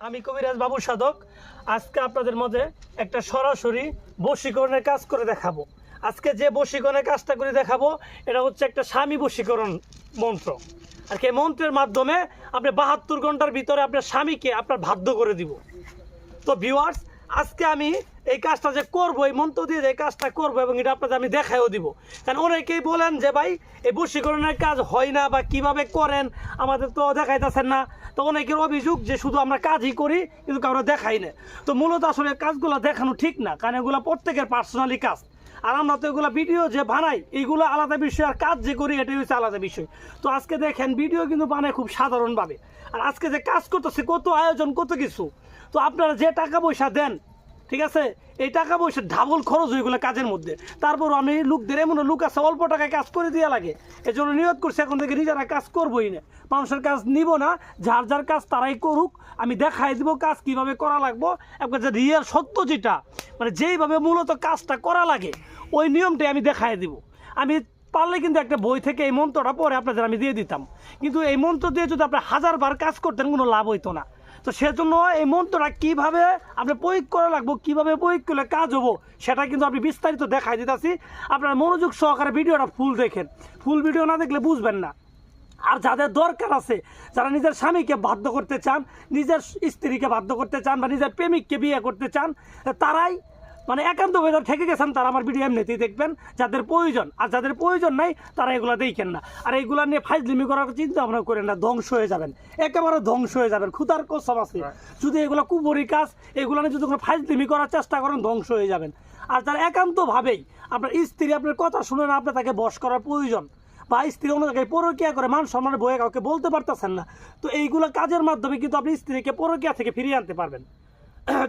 আমি কবিরাজ বাবু সাধক। আজকে আপনাদের মধ্যে একটা সরাসরি বশীকরণের কাজ করে দেখাবো। আজকে যে বশীকরণের কাজটা করে দেখাবো এটা হচ্ছে একটা স্বামী বশীকরণ মন্ত্র। আর কি মন্ত্রের মাধ্যমে আপনি 72 ঘন্টার ভিতরে আপনার স্বামীকে আপনার বাধ্য করে দিব। তো ভিউয়ার্স, আজকে আমি এই কাজটা যে করবো, এই মন্ত্র দিয়ে যে কাজটা করবো এবং এটা আপনাদের আমি দেখাইও দিব। কারণ অনেকেই বলেন যে ভাই এই বশীকরণের কাজ হয় না বা কিভাবে করেন আমাদের তো দেখাইতেছেন না। তো অনেকের অভিযোগ যে শুধু আমরা কাজই করি কিন্তু কারো দেখাই না। তো মূলত আসলে কাজগুলো দেখানো ঠিক না, কারণ এগুলো প্রত্যেকের পার্সোনালি কাজ। আর আমরা তো এগুলো ভিডিও যে বানাই এইগুলো আলাদা বিষয়, আর কাজ যে করি এটাই হচ্ছে আলাদা বিষয়। তো আজকে দেখেন ভিডিও কিন্তু বানায় খুব সাধারণভাবে, আর আজকে যে কাজ করতেছে কত আয়োজন কত কিছু। তো আপনারা যে টাকা পয়সা দেন, ঠিক আছে, এই টাকা পয়সা ডাবল খরচ হয়ে গেলো কাজের মধ্যে। তারপর আমি লোকদের এমন লোক আছে অল্প টাকায় কাজ করে দেওয়া লাগে, এই জন্য নিয়ত করছি এখন থেকে নিজেরা কাজ করবোই না, মানুষের কাজ নিব না, যার যার কাজ তারাই করুক। আমি দেখাই দিব কাজ কিভাবে করা লাগবো, একবার যে রিয়েল সত্য যেটা মানে যেইভাবে মূলত কাজটা করা লাগে ওই নিয়মটাই আমি দেখাই দিব। আমি পারলে কিন্তু একটা বই থেকে এই মন্ত্রটা পরে আপনাদের আমি দিয়ে দিতাম, কিন্তু এই মন্ত্র দিয়ে যদি আপনি 1000 বার কাজ করতেন কোনো লাভ হইতো না। তো সেজন্য এই মন্ত্রটা কীভাবে আপনি প্রয়োগ করা লাগবো, কীভাবে প্রয়োগ করলে কাজ হবো সেটা কিন্তু আপনি বিস্তারিত দেখাই দিতেছি। আপনারা মনোযোগ সহকারে ভিডিওটা ফুল দেখেন, ফুল ভিডিও না দেখলে বুঝবেন না। আর যাদের দরকার আছে, যারা নিজের স্বামীকে বাধ্য করতে চান, নিজের স্ত্রীকে বাধ্য করতে চান বা নিজের প্রেমিককে বিয়ে করতে চান, তারাই মানে একান্ত হয়ে ঠেকে গেছেন, তারা আমার ভিডিও এমনিতেই দেখবেন যাদের প্রয়োজন। আর যাদের প্রয়োজন নাই তারা এগুলো দেখেন না। আর এইগুলো নিয়ে ফাইজলিমি করার চিন্তা ভাবনা করেন না, ধ্বংস হয়ে যাবেন, একেবারে ধ্বংস হয়ে যাবেন। ক্ষুধার কসম আছে, যদি এগুলো কুবরি কাজ এগুলো নিয়ে যদি কোনো ফাইজলিমি করার চেষ্টা করেন ধ্বংস হয়ে যাবেন। আর যারা একান্তভাবেই আপনার স্ত্রী আপনার কথা শুনে না, আপনার তাকে বশ করার প্রয়োজন, বা স্ত্রী অন্য জায়গায় পরকীয়া করে মান সম্মানের বয়ে কাউকে বলতে পারতেছেন না, তো এইগুলো কাজের মাধ্যমে কিন্তু আপনি স্ত্রীকে পরকীয়া থেকে ফিরিয়ে আনতে পারবেন।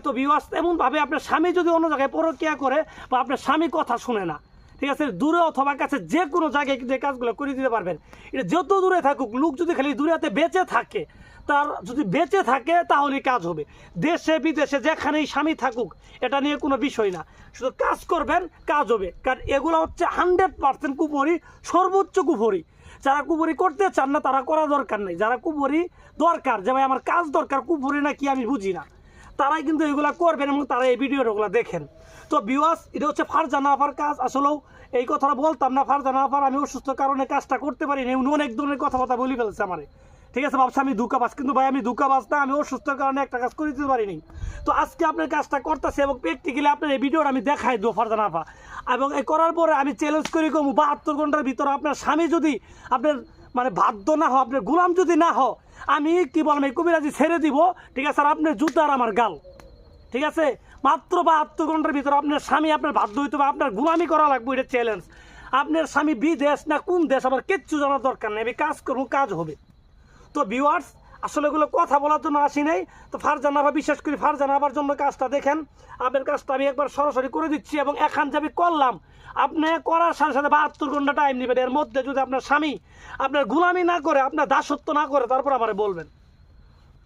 তো ভিউয়ার্স, এমনভাবে আপনার স্বামী যদি অন্য জায়গায় পরকীয়া করে বা আপনার স্বামী কথা শুনে না, ঠিক আছে, দূরে অথবা কাছে যে কোনো জায়গায় কিন্তু এই কাজগুলো করে দিতে পারবেন। এটা যত দূরে থাকুক, লোক যদি খালি দূরে হাতে বেঁচে থাকে, তার যদি বেঁচে থাকে তাহলেই কাজ হবে। দেশে বিদেশে যেখানেই স্বামী থাকুক এটা নিয়ে কোনো বিষয় না, শুধু কাজ করবেন কাজ হবে। কারণ এগুলো হচ্ছে 100% কুপুরি, সর্বোচ্চ কুপুরি। যারা কুপুরি করতে চান না তারা করা দরকার নেই, যারা কুপুরি দরকার যে ভাই আমার কাজ দরকার, কুপুরি না কি আমি বুঝি না, তারাই কিন্তু এগুলা করবেন এবং তারা এই ভিডিওগুলো দেখেন। তো ভিউয়ার্স, এটা হচ্ছে ফারজানা আপার কাজ। আসলেও এই কথাটা বলতাম না, ফারজানা আপার আমি অসুস্থ কারণে কাজটা করতে পারিনি, উনি অনেক ধরনের কথাবার্তা বলে ফেলছে আমারে, ঠিক আছে, ভাবছি আমি ধোঁকাবাজ, কিন্তু ভাই আমি ধোঁকাবাজ না, আমি অসুস্থ কারণে একটা কাজ করে দিতে পারিনি। তো আজকে আপনার কাজটা করতেছে এবং প্র্যাকটিক্যালি আপনার এই ভিডিওটা আমি দেখাই দেবো ফারজানা আপা। এবং এই করার পরে আমি চ্যালেঞ্জ করি কমু 72 ঘন্টার ভিতরে আপনার স্বামী যদি আপনার মানে বাধ্য না হয়, আপনার গোলাম যদি না হয়, আমি কি বললাম এই কবিরাজি ছেড়ে দিব, ঠিক আছে, আর আপনার জুতা আর আমার গাল, ঠিক আছে, মাত্র 72 ঘন্টার ভিতরে আপনার স্বামী আপনার বাধ্য হইতে হবে, আপনার গোলামি করা লাগবে, এটা চ্যালেঞ্জ। আপনার স্বামী বিদেশ না কোন দেশ আমার কিচ্ছু জানার দরকার নেই, আমি কাজ করবো, কাজ হবে। তো ভিউয়ার্স, আসলে এগুলো কথা বলার জন্য আসি নাই। তো ফারজানা আপা, বিশেষ করে ফারজানা আপার জন্য কাজটা দেখেন, আপনার কাজটা আমি একবার সরাসরি করে দিচ্ছি এবং এখন যে আমি করলাম, আপনি করার সাথে সাথে 72 ঘন্টা টাইম নেবেন। এর মধ্যে যদি আপনার স্বামী আপনার গোলামি না করে, আপনার দাসত্ব না করে, তারপর আমার বলবেন।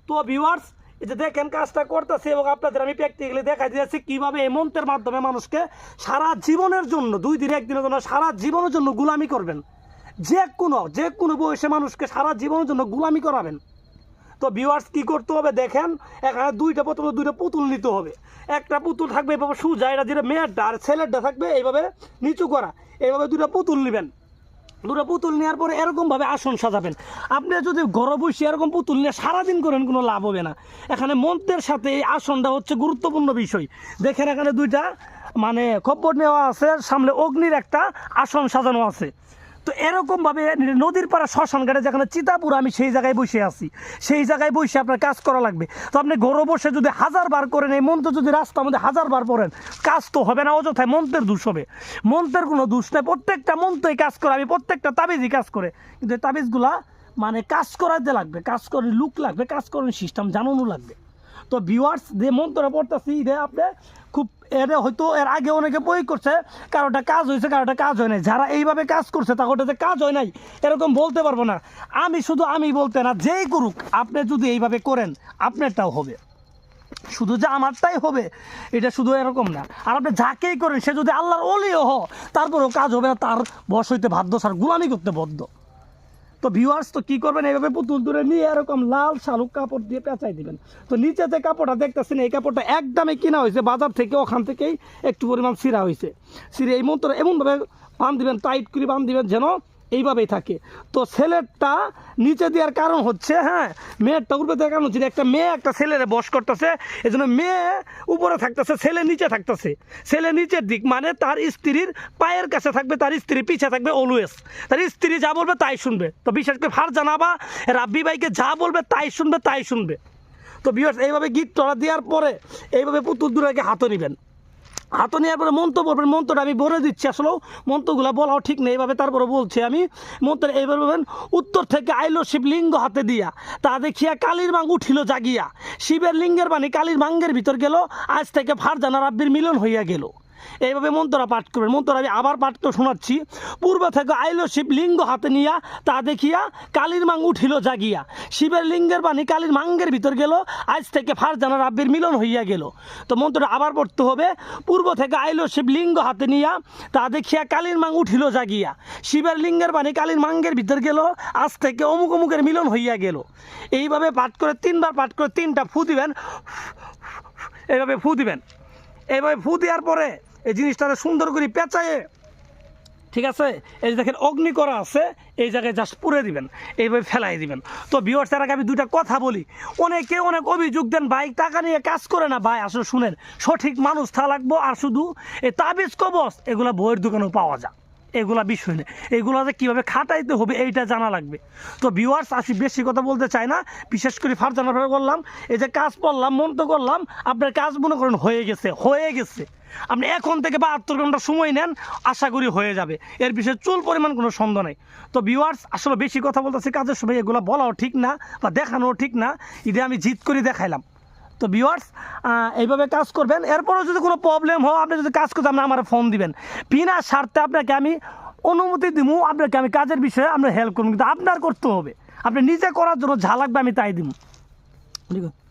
তো ভিউয়ার্স, এই যে দেখেন কাজটা করতেছে এবং আপনাদের আমি প্র্যাকটিক্যালি দেখাই দিয়েছি কীভাবে এই মন্ত্রের মাধ্যমে মানুষকে সারা জীবনের জন্য, 2 দিন 1 দিনের জন্য, সারা জীবনের জন্য গোলামি করবেন। যে কোনো বয়সে মানুষকে সারা জীবনের জন্য গোলামি করাবেন। তো ভিউয়ার্স, কী করতে হবে দেখেন, এখানে প্রথমে দুইটা পুতুল নিতে হবে। একটা পুতুল থাকবে এইভাবে সোজা, এটা যেটা মেয়েরটা, আর ছেলেরটা থাকবে এইভাবে নিচু করা, এইভাবে 2টা পুতুল নেবেন। 2টা পুতুল নেওয়ার পরে এরকমভাবে আসন সাজাবেন। আপনি যদি ঘরে বসে এরকম পুতুল নিয়ে সারাদিন করেন কোনো লাভ হবে না। এখানে মন্ত্রের সাথে এই আসনটা হচ্ছে গুরুত্বপূর্ণ বিষয়। দেখেন এখানে 2টা মানে খপ্পর নেওয়া আছে, সামনে অগ্নির একটা আসন সাজানো আছে। তো এরকমভাবে নদীর পাড়া শ্মশান ঘাটে যেখানে চিতাপুর, আমি সেই জায়গায় বসে আছি, সেই জায়গায় বসে আপনার কাজ করা লাগবে। তো আপনি ঘরে বসে যদি 1000 বার করেন, এই মন্ত্র যদি রাস্তার মধ্যে 1000 বার পড়েন, কাজ তো হবে না, অযথায় মন্ত্রের দোষ হবে। মন্ত্রের কোনো দোষ নেই, প্রত্যেকটা মন্ত্রই কাজ করে, আমি প্রত্যেকটা তাবিজই কাজ করে, কিন্তু এই তাবিজগুলা মানে কাজ করাতে লাগবে, কাজ করে লুক লাগবে, কাজ করার সিস্টেম জানানো লাগবে। তো ভিউয়ার্স, যে মন্ত্রটা পড়তেছি এটা আপনি খুব এটা হয়তো এর আগে অনেকে প্রয়োগ করছে, কারোটা কাজ হয়েছে, কারোটা কাজ হয় নাই। যারা এইভাবে কাজ করছে তাহলে কাজ হয় নাই এরকম বলতে পারবো না। আমি বলতে না, যেই করুক, আপনি যদি এইভাবে করেন আপনারটাও হবে, শুধু যে আমারটাই হবে এটা শুধু এরকম না। আর আপনি যাকেই করেন সে যদি আল্লাহর ওলিও তারপরেও কাজ হবে না, তার বশ হইতে বাধ্য, স্যার গোলামি করতে বাধ্য। তো ভিউয়ার্স তো কী করবেন, এইভাবে পুতুল দূরে নিয়ে এরকম লাল শালুক কাপড় দিয়ে পেঁচাই দিবেন। তো নিচে যে কাপড়টা দেখতেছেন এই কাপড়টা একদমই কেনা হয়েছে বাজার থেকে, ওখান থেকেই একটু পরিমাণ ছিঁড়া হয়েছে। ছিঁড়ে এই মন্ত্র এমনভাবে বাঁধ দিবেন, টাইট করে বাঁধ দিবেন যেন এইভাবেই থাকে। তো ছেলেরটা নিচে দেওয়ার কারণ হচ্ছে, হ্যাঁ মেয়েরটা উপরে দেওয়ার কারণ হচ্ছে একটা মেয়ে একটা ছেলেরে বশ করতেছে, এই জন্য মেয়ে উপরে থাকতেছে, ছেলে নিচে থাকতেছে। ছেলে নিচের দিক মানে তার স্ত্রীর পায়ের কাছে থাকবে, তার স্ত্রী পিছে থাকবে অলওয়েজ, তার স্ত্রী যা বলবে তাই শুনবে। তো বিশেষ করে ফারজানা বা রাব্বি ভাইকে যা বলবে তাই শুনবে, তাই শুনবে। তো ভিউয়ার্স এইভাবে গিট টড়া দেওয়ার পরে এইভাবে পুতুল দুটাকে হাতে নেবেন, হাতে নেওয়ার পরে মন্ত্র বলবেন। মন্ত্রটা আমি বলে দিচ্ছি, আসলেও মন্ত্রগুলো বলাও ঠিক নেই, এইভাবে তারপরে বলছি আমি মন্ত্র এইভাবে বলবেন। উত্তর থেকে আইলো শিবলিঙ্গ হাতে দিয়া, তা দেখিয়া কালীর মাং উঠিল জাগিয়া, শিবের লিঙ্গের বাণী কালীর মাঙ্গের ভিতর গেল, আজ থেকে ফারজানা রাব্বির মিলন হইয়া গেল। এইভাবে মন্ত্রটা পাঠ করবেন। মন্ত্র আমি আবার পাঠ করে শোনাচ্ছি। পূর্ব থেকে আইলো শিব লিঙ্গ হাতে নিয়া, তা দেখিয়া কালীর মাং উঠিল জাগিয়া, শিবের লিঙ্গের বাণী কালীর মাঙ্গের ভিতর গেল, আজ থেকে ফারজানা রাব্বির মিলন হইয়া গেল। তো মন্ত্রটা আবার পড়তে হবে। পূর্ব থেকে আইলো শিব লিঙ্গ হাতে নিয়া, তা দেখিয়া কালীর মাং উঠিল জাগিয়া, শিবের লিঙ্গের বাণী কালীর মাঙ্গের ভিতর গেল, আজ থেকে অমুক অমুকের মিলন হইয়া গেল। এইভাবে পাঠ করে 3 বার পাঠ করে 3টা ফু দিবেন, এইভাবে ফু দিবেন। এইভাবে ফু দেওয়ার পরে এই জিনিসটা সুন্দর করে পেঁচায়ে, ঠিক আছে, এই যে দেখেন অগ্নি করা আছে, এই জায়গায় জাস্ট পুড়ে দিবেন, এইভাবে ফেলাই দিবেন। তো ভিউয়ার্স এর আগে আমি 2টা কথা বলি। অনেকে অনেক অভিযোগ দেন ভাই টাকা নিয়ে কাজ করে না। ভাই আসলে শুনেন, সঠিক মানুষ থা লাগবো। আর শুধু এই তাবিজ কবচ এগুলা বইয়ের দোকানেও পাওয়া যায়, এগুলা বিষয় নেই। এগুলো যে কীভাবে খাটাইতে হবে এইটা জানা লাগবে। তো ভিউয়ার্স আসি বেশি কথা বলতে চাই না, বিশেষ করে ফারজানা ভাই করলাম, এই যে কাজ পড়লাম মন্ত্র করলাম, আপনার কাজ মনে করেন হয়ে গেছে। আপনি এখন থেকে 72 ঘন্টা সময় নেন, আশা করি হয়ে যাবে। এর বিষয়ে চুল পরিমাণ কোনো সন্দেহ নেই। তো ভিউয়ার্স আসলে বেশি কথা বলতেছি কাজের সময়, এগুলো বলাও ঠিক না বা দেখানোও ঠিক না। ঈদে আমি জিদ করে দেখাইলাম। তো ভিউয়ার্স এইভাবে কাজ করবেন। এরপরও যদি কোনো প্রবলেম হয়, আপনি যদি কাজ করতে আপনি আমার ফোন দিবেন, বিনা স্বার্থে আপনাকে আমি অনুমতি দিব, আপনাকে আমি কাজের বিষয়ে আমরা হেল্প করবো, কিন্তু আপনার করতে হবে। আপনি নিজে করার জন্য যা লাগবে আমি তাই দিব। ঠিক আছে।